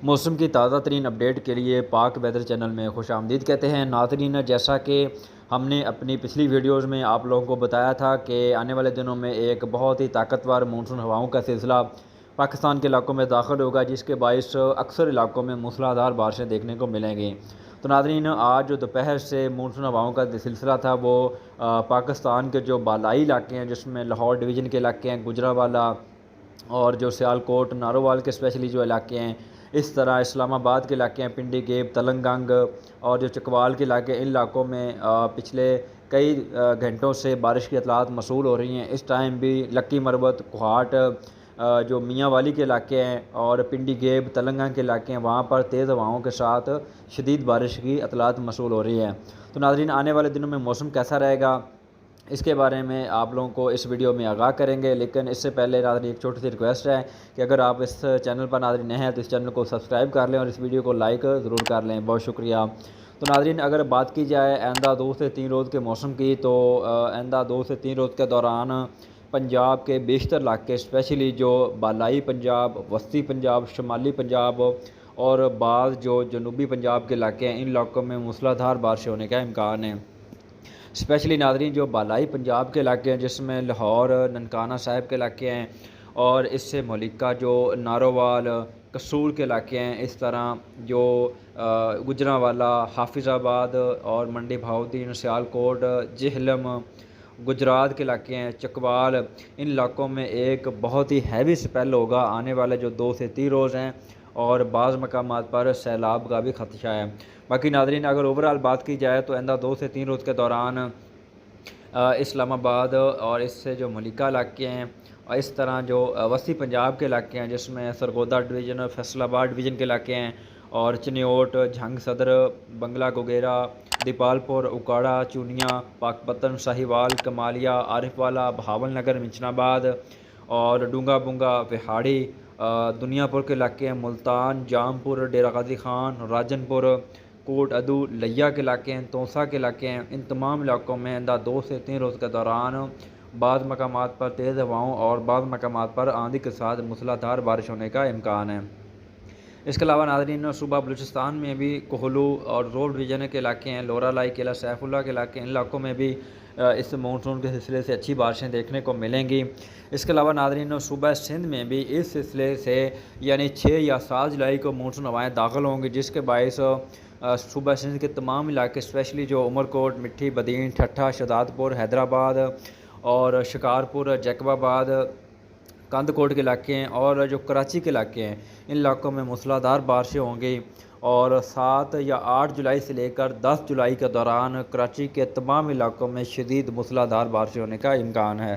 موسم کی تازہ ترین اپڈیٹ کے لیے پاک ویدر چینل میں خوش آمدید کہتے ہیں ناظرین۔ جیسا کہ ہم نے اپنی پچھلی ویڈیوز میں آپ لوگوں کو بتایا تھا کہ آنے والے دنوں میں ایک بہت ہی طاقتور مونسون ہواؤں کا سلسلہ پاکستان کے علاقوں میں داخل ہوگا، جس کے باعث اکثر علاقوں میں موسلا دھار بارشیں دیکھنے کو ملیں گی۔ تو ناظرین، آج جو دوپہر سے مونسون ہواؤں کا سلسلہ تھا وہ پاکستان کے جو بالائی علاقے ہیں، جس میں لاہور ڈویژن کے علاقے ہیں، گجرانوالہ اور جو سیالکوٹ نارووال کے اسپیشلی جو علاقے ہیں، اس طرح اسلام آباد کے علاقے ہیں، پنڈی گیب، تلنگانگ اور جو چکوال کے علاقے، ان علاقوں میں پچھلے کئی گھنٹوں سے بارش کی اطلاعات موصول ہو رہی ہیں۔ اس ٹائم بھی لکی مروت، کوہاٹ، جو میاں والی کے علاقے ہیں اور پنڈی گیب، تلنگانگ کے علاقے ہیں، وہاں پر تیز ہواؤں کے ساتھ شدید بارش کی اطلاعات موصول ہو رہی ہیں۔ تو ناظرین، آنے والے دنوں میں موسم کیسا رہے گا، اس کے بارے میں آپ لوگوں کو اس ویڈیو میں آگاہ کریں گے، لیکن اس سے پہلے ناظرین ایک چھوٹی سی ریکویسٹ ہے کہ اگر آپ اس چینل پر ناظرین نئے ہیں تو اس چینل کو سبسکرائب کر لیں اور اس ویڈیو کو لائک ضرور کر لیں۔ بہت شکریہ۔ تو ناظرین، اگر بات کی جائے آئندہ 2 سے 3 روز کے موسم کی، تو آئندہ 2 سے 3 روز کے دوران پنجاب کے بیشتر علاقے، اسپیشلی جو بالائی پنجاب، وسطی پنجاب، شمالی پنجاب اور بعض جو جنوبی پنجاب کے علاقے ہیں، ان علاقوں میں موسلا دھار بارش ہونے کا امکان ہے۔ اسپیشلی ناظرین جو بالائی پنجاب کے علاقے ہیں، جس میں لاہور، ننکانہ صاحب کے علاقے ہیں اور اس سے ملکہ جو نارووال، قصور کے علاقے ہیں، اس طرح جو گجرانوالہ، حافظ آباد اور منڈی بہاؤدین، سیالکوٹ، جہلم، گجرات کے علاقے ہیں، چکوال، ان علاقوں میں ایک بہت ہی ہیوی سپیل ہوگا آنے والے جو 2 سے 3 روز ہیں، اور بعض مقامات پر سیلاب کا بھی خدشہ ہے۔ باقی ناظرین، اگر اوورال بات کی جائے تو آئندہ 2 سے 3 روز کے دوران اسلام آباد اور اس سے جو ملکہ علاقے ہیں اور اس طرح جو وسطی پنجاب کے علاقے ہیں، جس میں سرگودا ڈویژن، فیصل آباد ڈویژن کے علاقے ہیں اور چنیوٹ، جھنگ صدر، بنگلہ گوگیرا، دیپال پور، اکاڑا، چونیا، پاکپتن، ساہیوال، کمالیہ، عارف والا، بہاول نگر، منچن آباد اور ڈونگا بنگا، وہاڑی، دنیا پور کے علاقے ہیں، ملتان، جام پور، ڈیرہ غازی خان، راجن پور، کوٹ ادو، لیا کے علاقے ہیں، توسا کے علاقے ہیں، ان تمام علاقوں میں آئندہ 2 سے 3 روز کے دوران بعض مقامات پر تیز ہواؤں اور بعض مقامات پر آندھی کے ساتھ موسلا دھار بارش ہونے کا امکان ہے۔ اس کے علاوہ ناظرین، صوبہ بلوچستان میں بھی کوہلو اور روڈ ڈویژن کے علاقے ہیں، لورا لائی، قلعہ سیف اللہ کے علاقے ہیں، ان علاقوں میں بھی اس مونسون کے سلسلے سے اچھی بارشیں دیکھنے کو ملیں گی۔ اس کے علاوہ ناظرین، صوبہ سندھ میں بھی اس سلسلے سے یعنی 6 یا 7 جولائی کو مونسون ہوائیں داخل ہوں گی، جس کے باعث صوبہ سندھ کے تمام علاقے، اسپیشلی جو عمرکوٹ، مٹھی بدین، ٹھٹھہ، شہزاد پور، حیدرآباد اور شکارپور، جیکب آباد، کند کوٹ کے علاقے ہیں اور جو کراچی کے علاقے ہیں، ان علاقوں میں موسلا دھار بارشیں ہوں گی، اور 7 یا 8 جولائی سے لے کر 10 جولائی کے دوران کراچی کے تمام علاقوں میں شدید موسلا دھار بارشیں ہونے کا امکان ہے۔